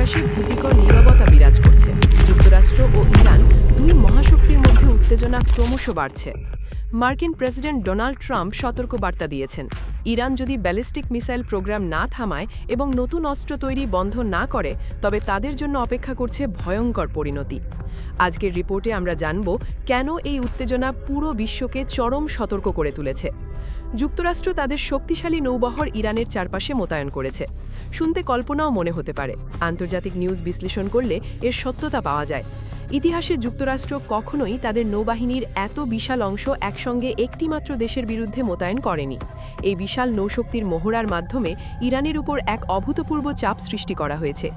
চারপাশে ভীতিকর নীরবতা বিরাজ করছে। যুক্তরাষ্ট্র ও ইরান দুই মহাশক্তির মধ্যে উত্তেজনা ক্রমশ বাড়ছে। মার্কিন প্রেসিডেন্ট ডোনাল্ড ট্রাম্প সতর্কবার্তা দিয়েছেন, ইরান যদি ব্যালিস্টিক মিসাইল প্রোগ্রাম না থামায় এবং নতুন অস্ত্র তৈরি বন্ধ না করে, তবে তাদের জন্য অপেক্ষা করছে ভয়ঙ্কর পরিণতি। আজকের রিপোর্টে আমরা জানব কেন এই উত্তেজনা পুরো বিশ্বকে চরম সতর্ক করে তুলেছে। যুক্তরাষ্ট্র তাদের শক্তিশালী নৌবহর ইরানের চারপাশে মোতায়েন করেছে। শুনতে কল্পনাও মনে হতে পারে, আন্তর্জাতিক নিউজ বিশ্লেষণ করলে এর সত্যতা পাওয়া যায়। ইতিহাসে যুক্তরাষ্ট্র কখনোই তাদের নৌবাহিনীর এত বিশাল অংশ একসঙ্গে একটিমাত্র দেশের বিরুদ্ধে মোতায়েন করেনি। এই বিশাল নৌশক্তির মহড়ার মাধ্যমে ইরানের উপর এক অভূতপূর্ব চাপ সৃষ্টি করা হয়েছে।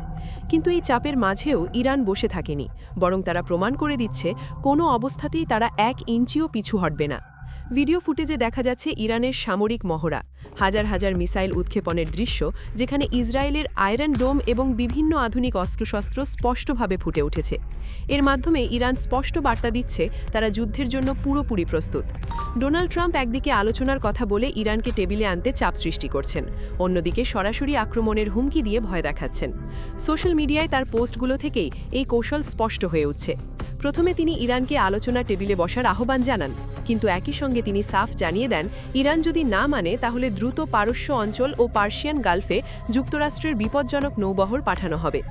কিন্তু এই চাপের মাঝেও ইরান বসে থাকেনি, বরং তারা প্রমাণ করে দিচ্ছে কোনো অবস্থাতেই তারা এক ইঞ্চিও পিছু হটবে না। ভিডিও ফুটেজে দেখা যাচ্ছে ইরানের সামরিক মহড়া, হাজার হাজার মিসাইল উৎক্ষেপণের দৃশ্য, যেখানে ইসরায়েলের আয়রন ডোম এবং বিভিন্ন আধুনিক অস্ত্রশস্ত্র স্পষ্টভাবে ফুটে উঠেছে। এর মাধ্যমে ইরান স্পষ্ট বার্তা দিচ্ছে তারা যুদ্ধের জন্য পুরোপুরি প্রস্তুত। ডোনাল্ড ট্রাম্প একদিকে আলোচনার কথা বলে ইরানকে টেবিলে আনতে চাপ সৃষ্টি করছেন, অন্যদিকে সরাসরি আক্রমণের হুমকি দিয়ে ভয় দেখাচ্ছেন। সোশ্যাল মিডিয়ায় তার পোস্টগুলো থেকেই এই কৌশল স্পষ্ট হয়ে উঠছে। প্রথমে তিনি ইরানকে আলোচনা টেবিলে বসার আহ্বান জানান, কিন্তু একই সঙ্গে তিনি সাফ জানিয়ে দেন ইরান যদি না মানে তাহলে দ্রুত পারস্য অঞ্চল ও পার্সিয়ান গালফে যুক্তরাষ্ট্রের বিপজ্জনক নৌবহর পাঠানো হবে।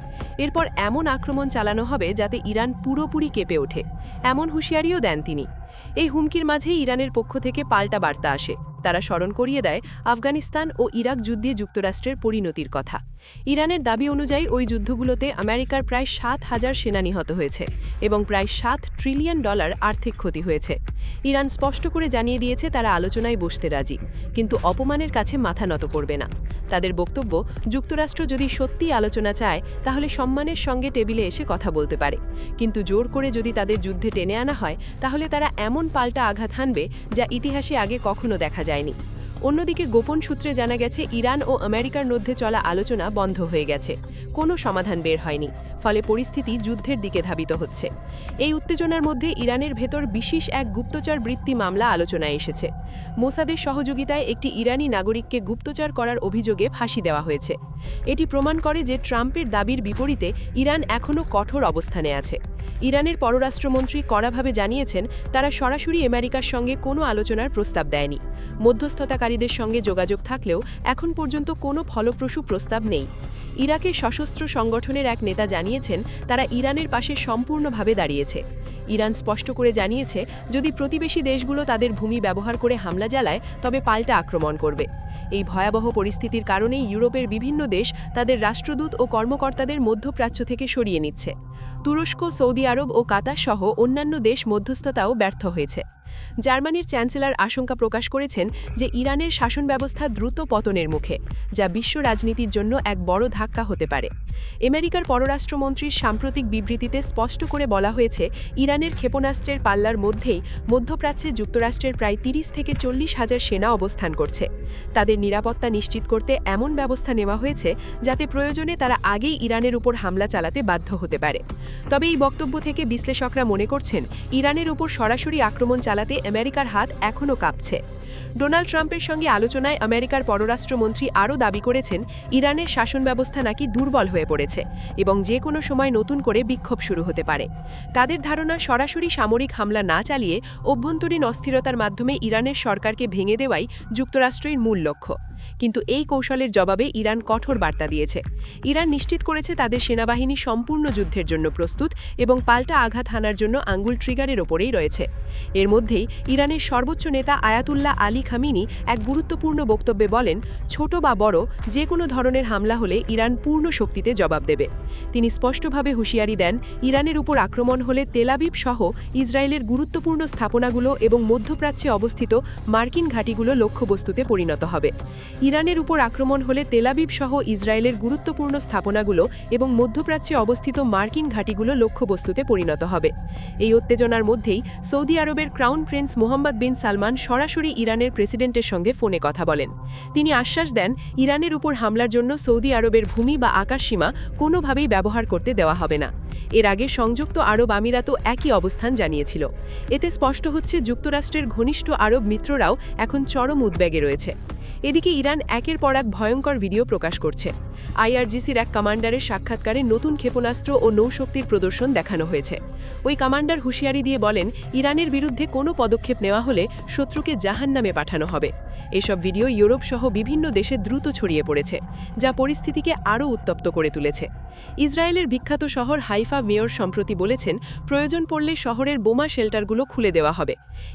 এরপর এমন আক্রমণ চালানো হবে যাতে ইরান পুরোপুরি কেঁপে ওঠে, এমন হুঁশিয়ারিও দেন তিনি। এই হুমকির মাঝেই ইরানের পক্ষ থেকে পাল্টা বার্তা আসে। তারা স্মরণ করিয়ে দেয় আফগানিস্তান ও ইরাক যুদ্ধে যুক্তরাষ্ট্রের পরিণতির কথা। ইরানের দাবি অনুযায়ী ওই যুদ্ধগুলোতে আমেরিকার প্রায় ৭,০০০ সেনা নিহত হয়েছে এবং প্রায় $7 ট্রিলিয়ন আর্থিক ক্ষতি হয়েছে। ইরান স্পষ্ট করে জানিয়ে দিয়েছে তারা আলোচনায় বসতে রাজি, কিন্তু অপমানের কাছে মাথা নত করবে না। তাদের বক্তব্য, যুক্তরাষ্ট্র যদি সত্যিই আলোচনা চায় তাহলে সম্মানের সঙ্গে টেবিলে এসে কথা বলতে পারে, কিন্তু জোর করে যদি তাদের যুদ্ধে টেনে আনা হয় তাহলে তারা এমন পাল্টা আঘাত হানবে যা ইতিহাসে আগে কখনো দেখা যায়নি। অন্যদিকে গোপন সূত্রে জানা গেছে ইরান ও আমেরিকার মধ্যে চলা আলোচনা বন্ধ হয়ে গেছে, কোনো সমাধান বের হয়নি, ফলে পরিস্থিতি যুদ্ধের দিকে ধাবিত হচ্ছে। এই উত্তেজনার মধ্যে ইরানের ভেতর বিশেষ এক গুপ্তচর বৃত্তি মামলা আলোচনায় এসেছে। মোসাদের সহযোগিতায় একটি ইরানি নাগরিককে গুপ্তচর করার অভিযোগে ফাঁসি দেওয়া হয়েছে। এটি প্রমাণ করে যে ট্রাম্পের দাবির বিপরীতে ইরান এখনও কঠোর অবস্থানে আছে। ইরানের পররাষ্ট্রমন্ত্রী কড়াভাবে জানিয়েছেন তারা সরাসরি আমেরিকার সঙ্গে কোনো আলোচনার প্রস্তাব দেয়নি। মধ্যস্থতাকারীদের সঙ্গে যোগাযোগ থাকলেও এখন পর্যন্ত কোনো ফলপ্রসূ প্রস্তাব নেই। ইরাকের সশস্ত্র সংগঠনের এক নেতা জানিয়েছেন তারা ইরানের পাশে সম্পূর্ণভাবে দাঁড়িয়েছে। ইরান স্পষ্ট করে জানিয়েছে যদি প্রতিবেশী দেশগুলো তাদের ভূমি ব্যবহার করে হামলা চালায় তবে পাল্টা আক্রমণ করবে। এই ভয়াবহ পরিস্থিতির কারণেই ইউরোপের বিভিন্ন দেশ তাদের রাষ্ট্রদূত ও কর্মকর্তাদের মধ্যপ্রাচ্য থেকে সরিয়ে নিচ্ছে। তুরস্ক, সৌদি আরব ও কাতার সহ অন্যান্য দেশ মধ্যস্থতাও ব্যর্থ হয়েছে। জার্মানির চ্যান্সেলর আশঙ্কা প্রকাশ করেছেন যে ইরানের শাসন ব্যবস্থা দ্রুত পতনের মুখে, যা বিশ্ব রাজনীতির জন্য এক বড় ধাক্কা হতে পারে। আমেরিকার পররাষ্ট্রমন্ত্রীর সাম্প্রতিক বিবৃতিতে স্পষ্ট করে বলা হয়েছে ইরানের ক্ষেপণাস্ত্রের পাল্লার মধ্যেই মধ্যপ্রাচ্যে যুক্তরাষ্ট্রের প্রায় ৩০ থেকে ৪০,০০০ সেনা অবস্থান করছে। তাদের নিরাপত্তা নিশ্চিত করতে এমন ব্যবস্থা নেওয়া হয়েছে যাতে প্রয়োজনে তারা আগেই ইরানের উপর হামলা চালাতে বাধ্য হতে পারে। তবে এই বক্তব্য থেকে বিশ্লেষকরা মনে করছেন ইরানের উপর সরাসরি আক্রমণ চালাতে আমেরিকার হাত এখনও কাঁপছে। ডোনাল্ড ট্রাম্পের সঙ্গে আলোচনায় আমেরিকার পররাষ্ট্রমন্ত্রী আরও দাবি করেছেন ইরানের শাসন ব্যবস্থা নাকি দুর্বল হয়ে পড়েছে এবং যে কোনো সময় নতুন করে বিক্ষোভ শুরু হতে পারে। তাদের ধারণা সরাসরি সামরিক হামলা না চালিয়ে অভ্যন্তরীণ অস্থিরতার মাধ্যমে ইরানের সরকারকে ভেঙে দেওয়াই যুক্তরাষ্ট্রের মূল লক্ষ্য। কিন্তু এই কৌশলের জবাবে ইরান কঠোর বার্তা দিয়েছে। ইরান নিশ্চিত করেছে তাদের সেনাবাহিনী সম্পূর্ণ যুদ্ধের জন্য প্রস্তুত এবং পাল্টা আঘাত হানার জন্য আঙ্গুল ট্রিগারের ওপরেই রয়েছে। এর মধ্যেই ইরানের সর্বোচ্চ নেতা আয়াতুল্লাহ আলী খামিনি এক গুরুত্বপূর্ণ বক্তব্যে বলেন, ছোট বা বড় যে কোনো ধরনের হামলা হলে ইরান পূর্ণ শক্তিতে জবাব দেবে। তিনি স্পষ্টভাবে হুঁশিয়ারি দেন ইরানের উপর আক্রমণ হলে তেল আবিব সহ ইসরায়েলের গুরুত্বপূর্ণ স্থাপনাগুলো এবং মধ্যপ্রাচ্যে অবস্থিত মার্কিন ঘাঁটিগুলো লক্ষ্যবস্তুতে পরিণত হবে। ইরানের উপর আক্রমণ হলে তেল আবিব সহ ইসরায়েলের গুরুত্বপূর্ণ স্থাপনাগুলো এবং মধ্যপ্রাচ্যে অবস্থিত মার্কিন ঘাঁটিগুলো লক্ষ্যবস্তুতে পরিণত হবে। এই উত্তেজনার মধ্যেই সৌদি আরবের ক্রাউন প্রিন্স মোহাম্মদ বিন সালমান সরাসরি ইরানের প্রেসিডেন্টের সঙ্গে ফোনে কথা বলেন। তিনি আশ্বাস দেন ইরানের উপর হামলার জন্য সৌদি আরবের ভূমি বা আকাশসীমা কোনোভাবেই ব্যবহার করতে দেওয়া হবে না। এর আগে সংযুক্ত আরব আমিরাতও একই অবস্থান জানিয়েছিল। এতে স্পষ্ট হচ্ছে যুক্তরাষ্ট্রের ঘনিষ্ঠ আরব মিত্ররাও এখন চরম উদ্বেগে রয়েছে। এদিকে ইরান একের পর এক ভয়ঙ্কর ভিডিও প্রকাশ করছে। আইআরজিসির এক কমান্ডারের সাক্ষাৎকারে নতুন ক্ষেপণাস্ত্র ও নৌশক্তির প্রদর্শন দেখানো হয়েছে। ওই কমান্ডার হুঁশিয়ারি দিয়ে বলেন, ইরানের বিরুদ্ধে কোনো পদক্ষেপ নেওয়া হলে শত্রুকে জাহান্নামে পাঠানো হবে। এসব ভিডিও ইউরোপ সহ বিভিন্ন দেশে দ্রুত ছড়িয়ে পড়েছে, যা পরিস্থিতিকে আরও উত্তপ্ত করে তুলেছে। ইসরায়েলের বিখ্যাত শহর হাইফা মেয়র সম্প্রতি বলেছেন, প্রয়োজন পড়লে শহরের বোমা শেল্টারগুলো খুলে দেওয়া হবে।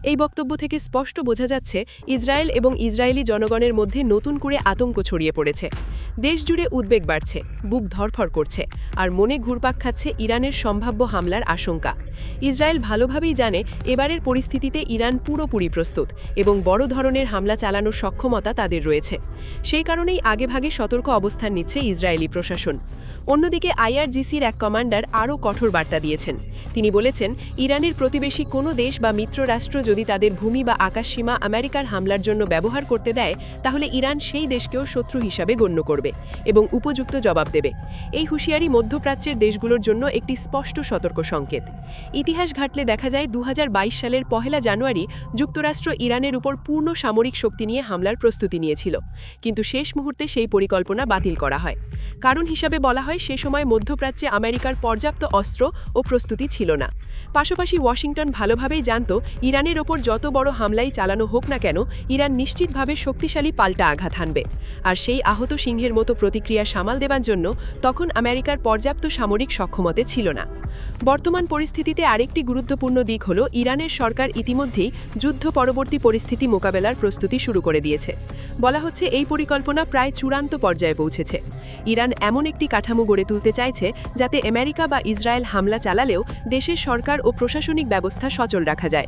এই বক্তব্য থেকে স্পষ্ট বোঝা যাচ্ছে, ইসরায়েল এবং ইসরায়েলি জনগণের মধ্যে নতুন করে আতঙ্ক ছড়িয়ে পড়েছে। দেশ জুড়ে উদ্বেগ বাড়ছে, বুক ধরফর করছে, আর মনে ঘুরপাক খাচ্ছে ইরানের সম্ভাব্য হামলার আশঙ্কা। ইসরায়েল ভালোভাবেই জানে এবারের পরিস্থিতিতে ইরান পুরোপুরি প্রস্তুত এবং বড় ধরনের হামলা চালানোর সক্ষমতা তাদের রয়েছে। সেই কারণেই আগেভাগে সতর্ক অবস্থান নিচ্ছে ইসরায়েলি প্রশাসন। অন্যদিকে আইআরজিসির এক কমান্ডার আরও কঠোর বার্তা দিয়েছেন। তিনি বলেছেন, ইরানের প্রতিবেশী কোনো দেশ বা মিত্ররাষ্ট্র যদি তাদের ভূমি বা আকাশসীমা আমেরিকার হামলার জন্য ব্যবহার করতে দেয়, তাহলে ইরান সেই দেশকেও শত্রু হিসাবে গণ্য করবে এবং উপযুক্ত জবাব দেবে। এই হুঁশিয়ারি মধ্যপ্রাচ্যের দেশগুলোর জন্য একটি স্পষ্ট সতর্ক সংকেত। ইতিহাস ঘাটলে দেখা যায় 2022 সালের 1 জানুয়ারি যুক্তরাষ্ট্র ইরানের উপর পূর্ণ সামরিক শক্তি নিয়ে হামলার প্রস্তুতি নিয়েছিল, কিন্তু শেষ মুহূর্তে সেই পরিকল্পনা বাতিল করা হয়। কারণ হিসাবে বলা হয়, সে সময় মধ্যপ্রাচ্যে আমেরিকার পর্যাপ্ত অস্ত্র ও প্রস্তুতি ছিল না। পাশাপাশি ওয়াশিংটন ভালোভাবেই জানত, ইরানের ওপর যত বড় হামলাই চালানো হোক না কেন, ইরান নিশ্চিতভাবে শক্তিশালী পাল্টা আঘাত হানবে। আর সেই আহত সিংহের মতো প্রতিক্রিয়া সামাল দেবার জন্য তখন আমেরিকার পর্যাপ্ত সামরিক সক্ষমতা ছিল না। বর্তমান পরিস্থিতিতে আরেকটি গুরুত্বপূর্ণ দিক হল, ইরানের সরকার ইতিমধ্যেই যুদ্ধ পরবর্তী পরিস্থিতি মোকাবেলার প্রস্তুতি শুরু করে দিয়েছে। বলা হচ্ছে, এই পরিকল্পনা প্রায় চূড়ান্ত পর্যায়ে পৌঁছেছে। ইরান এমন একটি কাঠামো গড়ে তুলতে চাইছে, যাতে আমেরিকা বা ইসরায়েল হামলা চালালেও দেশের সরকার ও প্রশাসনিক ব্যবস্থা সচল রাখা যায়।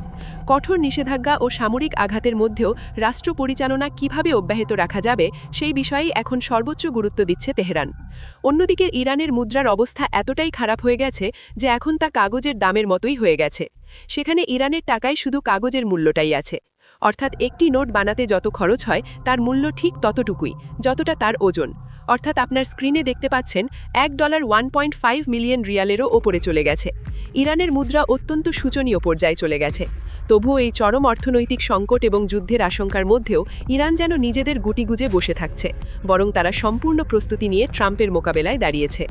কঠোর নিষেধাজ্ঞা ও সামরিক আঘাতের মধ্যেও রাষ্ট্র পরিচালনা কিভাবে অব্যাহত রাখা যাবে, সেই বিষয়েই এখন সর্বোচ্চ গুরুত্ব দিচ্ছে তেহরান। অন্যদিকে ইরানের মুদ্রার অবস্থা এতটাই খারাপ হয়ে গেছে যে এখন তা কাগজের দামের মতোই হয়ে গেছে। সেখানে ইরানের টাকায় শুধু কাগজের মূল্যটাই আছে। অর্থাৎ একটি নোট বানাতে যত খরচ হয়, তার মূল্য ঠিক ততটুকুই, যতটা তার ওজন। অর্থাৎ আপনার স্ক্রিনে দেখতে পাচ্ছেন, $1 1.5 মিলিয়ন রিয়ালেরও ওপরে চলে গেছে। ইরানের মুদ্রা অত্যন্ত শোচনীয় পর্যায়ে চলে গেছে। তবুও এই চরম অর্থনৈতিক সংকট এবং যুদ্ধের আশঙ্কার মধ্যেও ইরান যেন নিজেদের গুটিগুজে বসে থাকছে, বরং তারা সম্পূর্ণ প্রস্তুতি নিয়ে ট্রাম্পের মোকাবেলায় দাঁড়িয়েছে।